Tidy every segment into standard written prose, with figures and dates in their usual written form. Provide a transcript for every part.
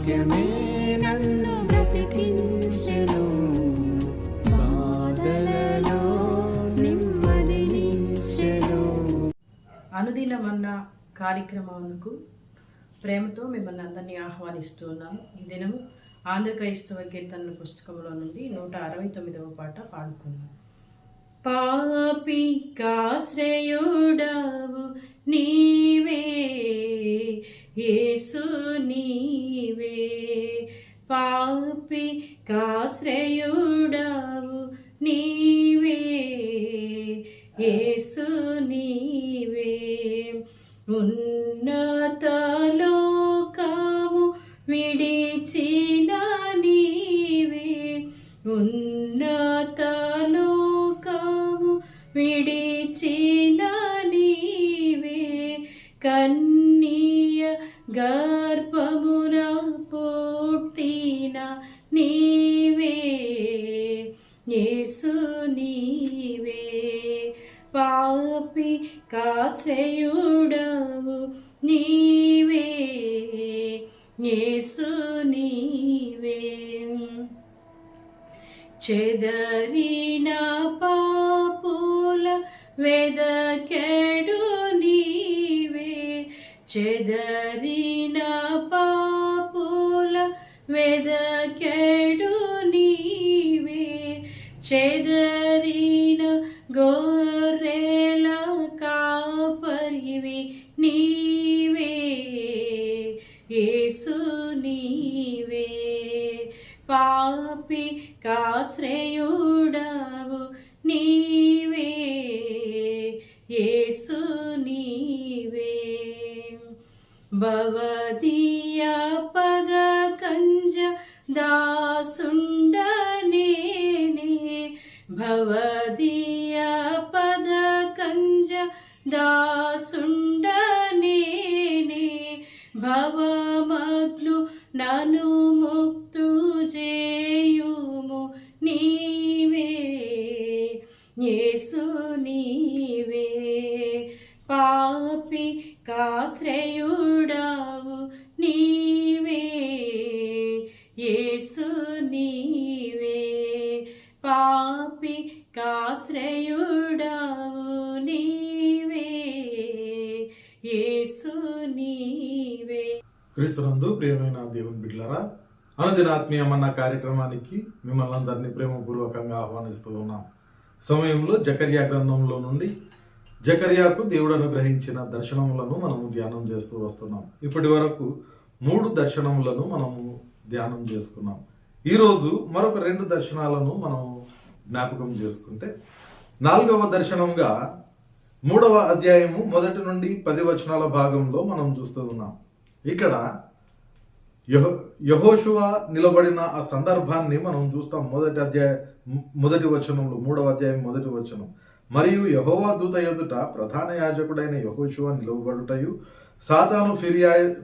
వాక్యమే నన్ను బ్రతికించెను, బాధలలో నెమ్మదినిచ్చెను. అనుదినమన్న కార్యక్రమాలకు ప్రేమతో మిమ్మల్ని అందరినీ ఆహ్వానిస్తూ ఉన్నాను. ఈ దినము ఆంధ్ర క్రైస్తవ కీర్తనల పుస్తకంలో నుండి 169వ పాట పాడుకుందాం. పాపికాశ్రయుడవు నీవే యేసు నీవే, పాపికాశ్రయుడవు నీవే యేసు నీవే, ఉన్నత లోకము విడిచిన నీవే, ఉన్నత లోకము విడిచిన నీవే, కన్నియ గర్భమున పుట్టిన నీవే యేసు నీవే, పాపికాశ్రయుడవు నీవే యేసు నీవే. చెదరిన పాపుల వెదకెడు నీవే, చెదరిన పాపుల వెదకెడు నీవే, చెదరిన గొర్రెల కాపరివి నీవే యేసు నీవే, పాపికాశ్రయుడవు నీవే యేసు నీవే. భవదీయ పదకంజ దాసుండనేనే, భవదీయ పదకంజ దాసుండనేనే, భవమగ్లు నను ముక్తు చేయుము నీవే యేసు నీవే, పాపికాశ్రయుడవు నీవే యేసు నీవే, పాపికాశ్రయుడవు నీవే యేసు నీవే. క్రీస్తునందు ప్రియమైన దేవుని బిడ్డలారా, అనుదినాత్మీయమన్న కార్యక్రమానికి మిమ్మల్ని అందరినీ ప్రేమపూర్వకంగా ఆహ్వానిస్తూ ఉన్నాం. సమయంలో జకర్యా గ్రంథంలో నుండి జకర్యాకు దేవుడు అనుగ్రహించిన దర్శనములను మనము ధ్యానం చేస్తూ వస్తున్నాం. ఇప్పటి వరకు 3 దర్శనములను మనము ధ్యానం చేసుకున్నాం. ఈరోజు మరొక 2 దర్శనాలను మనము జ్ఞాపకం చేసుకుంటే, 4వ దర్శనంగా 3వ అధ్యాయము 1 నుండి 10 వచనాల భాగంలో మనం చూస్తూ ఉన్నాం. ఇక్కడ యెహోషువ నిలబడిన ఆ సందర్భాన్ని మనం చూస్తాం. 1వ వచనంలో 3వ అధ్యాయం 1వ వచనం, మరియు యెహోవా దూత ఎదుట ప్రధాన యాజకుడైన యెహోషువ నిలువబడుటయు, సాతాను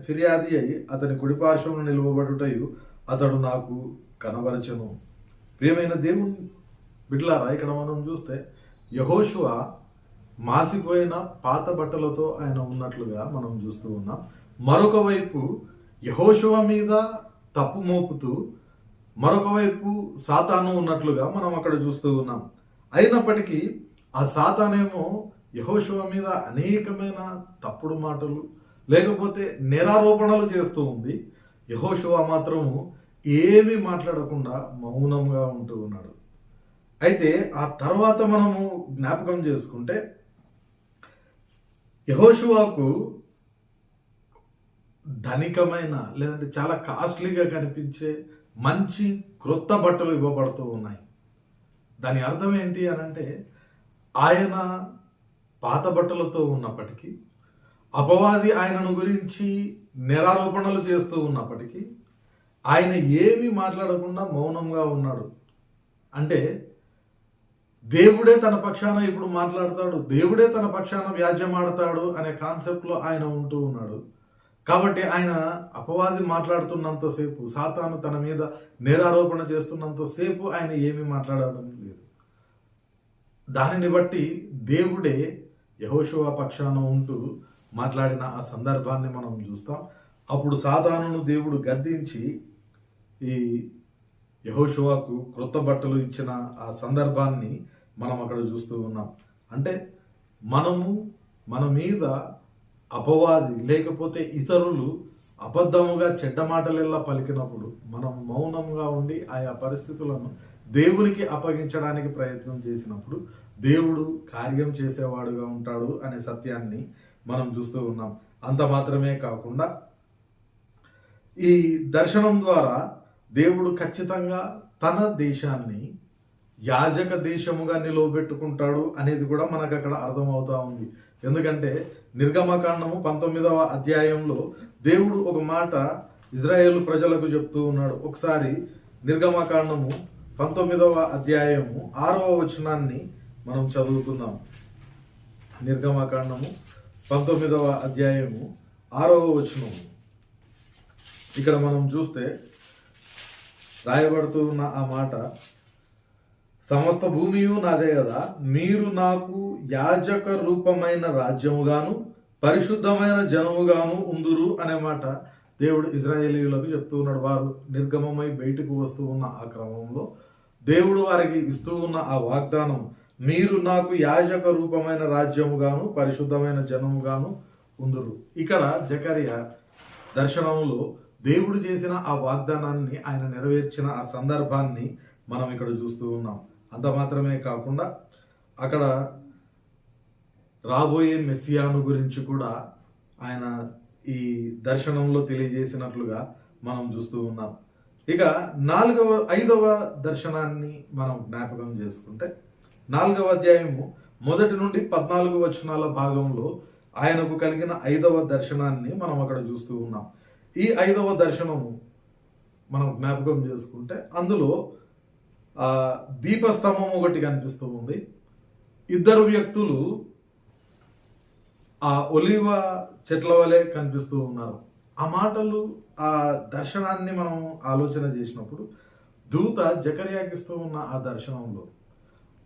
ఫిర్యాది అయి అతని కుడిపార్శ్వమును నిలువబడుటయు అతడు నాకు కనబరచెను. ప్రియమైన దేవుని బిడ్డలారా, ఇక్కడ మనం చూస్తే యెహోషువ మాసిపోయిన పాత బట్టలతో ఆయన ఉన్నట్లుగా మనం చూస్తూ ఉన్నాం. మరొక వైపు యెహోషువ మీద తప్పు మోపుతూ మరొక వైపు సాతాను ఉన్నట్లుగా మనం అక్కడ చూస్తూ ఉన్నాం. అయినప్పటికీ ఆ సాతానేమో యెహోషువ మీద అనేకమైన తప్పుడు మాటలు లేకపోతే నేరారోపణలు చేస్తూ ఉంది. యెహోషువ మాత్రము ఏమీ మాట్లాడకుండా మౌనంగా ఉంటూ ఉన్నాడు. అయితే ఆ తర్వాత మనము జ్ఞాపకం చేసుకుంటే, యెహోషువకు ధనికమైన లేదంటే చాలా కాస్ట్లీగా కనిపించే మంచి క్రొత్త బట్టలు ఇవ్వబడుతూ ఉన్నాయి. దాని అర్థం ఏంటి అనంటే, ఆయన పాత బట్టలతో ఉన్నప్పటికీ, అపవాది ఆయనను గురించి నేరారోపణలు చేస్తూ ఉన్నప్పటికీ ఆయన ఏమీ మాట్లాడకుండా మౌనంగా ఉన్నాడు. అంటే దేవుడే తన పక్షాన ఇప్పుడు మాట్లాడతాడు, దేవుడే తన పక్షాన వ్యాజ్యమాడతాడు అనే కాన్సెప్ట్లో ఆయన ఉంటూ ఉన్నాడు. కాబట్టి ఆయన అపవాది మాట్లాడుతున్నంతసేపు, సాతాను తన మీద నేరారోపణ చేస్తున్నంతసేపు ఆయన ఏమీ మాట్లాడడం లేదు. దానిని బట్టి దేవుడే యెహోషువ పక్షాన ఉంటూ మాట్లాడిన ఆ సందర్భాన్ని మనం చూస్తాం. అప్పుడు సాతానును దేవుడు గద్దించి ఈ యెహోషువకు క్రొత్త బట్టలు ఇచ్చిన ఆ సందర్భాన్ని మనం అక్కడ చూస్తూ ఉన్నాం. అంటే మన మీద అపవాది లేకపోతే ఇతరులు అబద్ధముగా చెడ్డ మాటలెల్లా పలికినప్పుడు మనం మౌనంగా ఉండి ఆయా పరిస్థితులను దేవునికి అప్పగించడానికి ప్రయత్నం చేసినప్పుడు దేవుడు కార్యం చేసేవాడుగా ఉంటాడు అనే సత్యాన్ని మనం చూస్తూ ఉన్నాం. అంత మాత్రమే కాకుండా ఈ దర్శనం ద్వారా దేవుడు ఖచ్చితంగా తన దేశాన్ని యాజక దేశముగా నిలవబెట్టుకుంటాడు అనేది కూడా మనకు అక్కడ అర్థమవుతా ఉంది. ఎందుకంటే నిర్గమకాండము 19వ అధ్యాయంలో దేవుడు ఒక మాట ఇజ్రాయేలు ప్రజలకు చెప్తూ ఉన్నాడు. ఒకసారి నిర్గమకాండము 19వ అధ్యాయము 6వ వచనాన్ని మనం చదువుకుందాం. నిర్గమకాండము 19వ అధ్యాయము 6వ వచనం. ఇక్కడ మనం చూస్తే రాయబడుతూ ఉన్న ఆ మాట, సమస్త భూమియు నాదే కదా, మీరు నాకు యాజక రూపమైన రాజ్యముగాను పరిశుద్ధమైన జనముగాను ఉందురు అనే మాట దేవుడు ఇజ్రాయేలీయులకు చెప్తూ ఉన్నాడు. వారు నిర్గమమై బయటకు వస్తూ ఉన్న ఆ క్రమంలో దేవుడు వారికి ఇస్తూ ఉన్న ఆ వాగ్దానం, మీరు నాకు యాజక రూపమైన రాజ్యముగాను పరిశుద్ధమైన జనముగాను ఉందురు. ఇక్కడ జకరియా దర్శనంలో దేవుడు చేసిన ఆ వాగ్దానాన్ని ఆయన నెరవేర్చిన ఆ సందర్భాన్ని మనం ఇక్కడ చూస్తూ ఉన్నాం. అంత మాత్రమే కాకుండా అక్కడ రాబోయే మెస్సియాను గురించి కూడా ఆయన ఈ దర్శనంలో తెలియజేసినట్లుగా మనం చూస్తూ ఉన్నాం. ఇక 5వ దర్శనాన్ని మనం జ్ఞాపకం చేసుకుంటే 4వ అధ్యాయము 1 నుండి 14 వచనాల భాగంలో ఆయనకు కలిగిన 5వ దర్శనాన్ని మనం అక్కడ చూస్తూ ఉన్నాం. ఈ 5వ దర్శనము మనం జ్ఞాపకం చేసుకుంటే అందులో దీపస్తంభం ఒకటి కనిపిస్తూ ఉంది. 2 వ్యక్తులు ఆ ఒలివ చెట్ల వలె కనిపిస్తూ ఉన్నారు. ఆ మాటలు, ఆ దర్శనాన్ని మనం ఆలోచన చేసినప్పుడు దూత జకర్యాకిస్తూ ఉన్న ఆ దర్శనంలో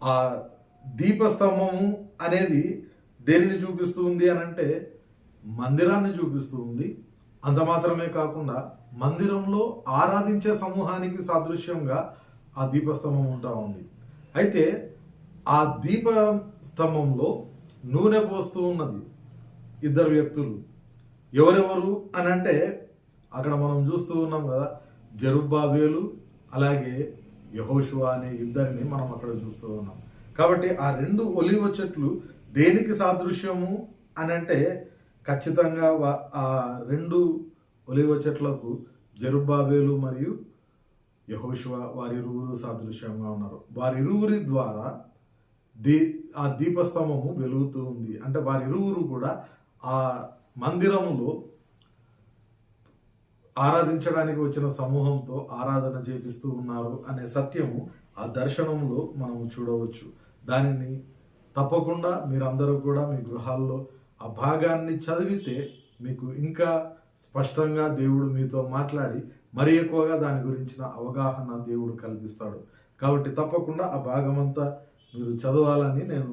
ఆ దీపస్తంభము అనేది దేనిని చూపిస్తూ ఉంది అని అంటే మందిరాన్ని చూపిస్తూ ఉంది. అంత మాత్రమే కాకుండా మందిరంలో ఆరాధించే సమూహానికి సాదృశ్యంగా ఆ దీపస్తంభం ఉంటా ఉంది. అయితే ఆ దీపస్తంభంలో నూనె పోస్తూ ఉన్నది 2 వ్యక్తులు. ఎవరెవరు అని అంటే అక్కడ మనం చూస్తూ ఉన్నాం కదా, జెరుబ్బాబేలు అలాగే యెహోషువ అనే 2 మనం అక్కడ చూస్తూ ఉన్నాం. కాబట్టి ఆ 2 ఒలీవ చెట్లు దేనికి సాదృశ్యము అని అంటే ఖచ్చితంగా ఆ 2 ఒలీవ చెట్లకు జెరుబ్బాబేలు మరియు యెహోషువ వారిరువురు సాదృశ్యంగా ఉన్నారు. వారిరువురి ద్వారా ఆ దీపస్తంభము వెలుగుతూ ఉంది. అంటే వారిరువురు కూడా ఆ మందిరములో ఆరాధించడానికి వచ్చిన సమూహంతో ఆరాధన చేపిస్తూ ఉన్నారు అనే సత్యము ఆ దర్శనంలో మనం చూడవచ్చు. దానిని తప్పకుండా మీరందరూ కూడా మీ గృహాల్లో ఆ భాగాన్ని చదివితే మీకు ఇంకా స్పష్టంగా దేవుడు మీతో మాట్లాడి మరి ఎక్కువగా దాని గురించిన అవగాహన దేవుడు కల్పిస్తాడు. కాబట్టి తప్పకుండా ఆ భాగమంతా మీరు చదవాలని నేను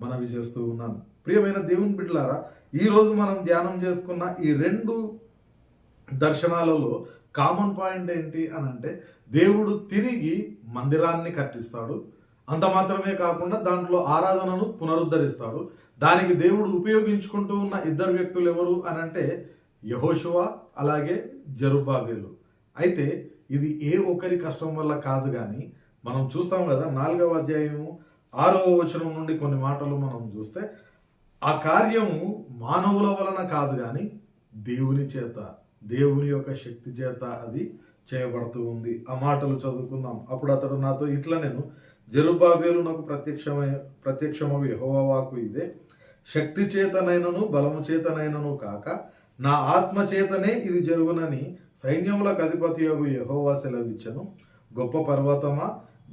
మనవి చేస్తూ ఉన్నాను. ప్రియమైన దేవుని బిడ్డలారా, ఈరోజు మనం ధ్యానం చేసుకున్న ఈ 2 దర్శనాలలో కామన్ పాయింట్ ఏంటి అని అంటే దేవుడు తిరిగి మందిరాన్ని కట్టిస్తాడు. అంత మాత్రమే కాకుండా దాంట్లో ఆరాధనను పునరుద్ధరిస్తాడు. దానికి దేవుడు ఉపయోగించుకుంటూ ఉన్న 2 వ్యక్తులు ఎవరు అని అంటే యెహోషువ అలాగే జెరుబ్బాబేలు. అయితే ఇది ఏ ఒక్కరి కష్టం వల్ల కాదు, కానీ మనం చూస్తాం కదా 4వ అధ్యాయము 6వ వచనం నుండి కొన్ని మాటలు మనం చూస్తే ఆ కార్యము మానవుల వలన కాదు కానీ దేవుని చేత, దేవుని యొక్క శక్తి చేత అది చేయబడుతూ ఉంది. ఆ మాటలు చదువుకుందాం. అప్పుడు అతడు నాతో ఇట్లా, నేను జెరుబ్బాబేలు నాకు ప్రత్యక్షమగు యెహోవా వాక్కు ఇదే, శక్తి చేతనైనను బలము చేతనైనను కాక నా ఆత్మ చేతనే ఇది జరుగునని సైన్యములకు అధిపతియగు యెహోవా సెలవిచ్చెను. గొప్ప పర్వతమా,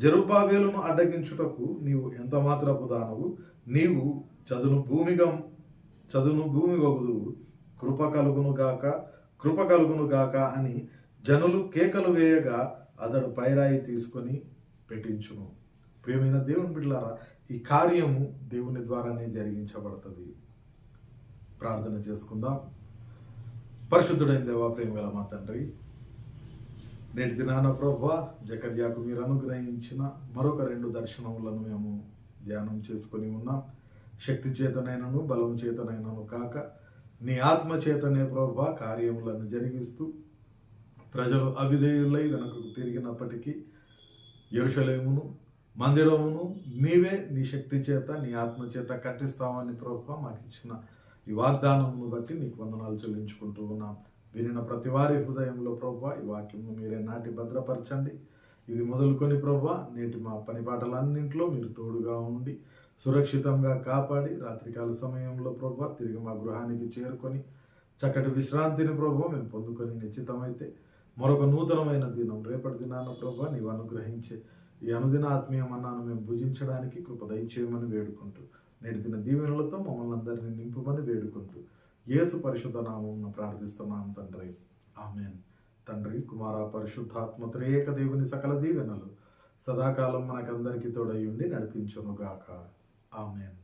జెరుబ్బాబేలును అడ్డగించుటకు నీవు ఎంత మాత్రపు దానవు, నీవు చదును భూమి వగుదువు, కృప కలుగును గాక అని జనులు కేకలు వేయగా అతడు పైరాయి తీసుకొని పెట్టించును. ప్రియమైన దేవుని బిడ్డలారా, ఈ కార్యము దేవుని ద్వారానే జరిగించబడుతుంది. ప్రార్థన చేసుకుందాం. పరిశుద్ధుడైన దేవా, ప్రేమ గల మా తండ్రి, నేటి దినాన ప్రభువా జకర్యాకు మీరు అనుగ్రహించిన మరొక 2 దర్శనములను మేము ధ్యానం చేసుకొని ఉన్నాం. శక్తి చేతనైనను బలం చేతనైనను కాక నీ ఆత్మ చేతనే ప్రభువా కార్యములను జరిగిస్తూ ప్రజలు అవిధేయులై వెనుకకు తిరిగినప్పటికీ యెరూషలేమును మందిరమును నీవే నీ శక్తి చేత నీ ఆత్మ చేత కట్టిస్తామని ప్రభువా మాకు ఇచ్చిన ఈ వాగ్దానమును బట్టి నీకు వందనాలు చెల్లించుకుంటూ ఉన్నాం. వినిన ప్రతి వారి హృదయంలో ప్రభువా ఈ వాక్యము మీరే నాటి భద్రపరచండి. ఇది మొదలుకొని ప్రభువా నేటి మా పని పాటలన్నింటిలో మీరు తోడుగా ఉండి సురక్షితంగా కాపాడి రాత్రికాల సమయంలో ప్రభువా తిరిగి మా గృహానికి చేరుకొని చక్కటి విశ్రాంతిని ప్రభువా మేము పొందుకొని నిశ్చితమైతే మరొక నూతనమైన దినం రేపటి దినాన ప్రభువా నీవు అనుగ్రహించే ఈ అనుదిన ఆత్మీయ మన్నాను మేము భుజించడానికి కృప దయచేయమని వేడుకుంటూ నేటి దిన దీవెనలతో మమ్మల్ని అందరినీ నింపుమని వేడుకుంటూ యేసు పరిశుద్ధ నామమున ప్రార్థిస్తున్నాం తండ్రి, ఆమేన్. తండ్రి, కుమార, పరిశుద్ధాత్మ త్రియేక దేవుని సకల దీవెనలు సదాకాలం మనకందరికీ తోడై ఉండి నడిపించునుగాక. ఆమేన్.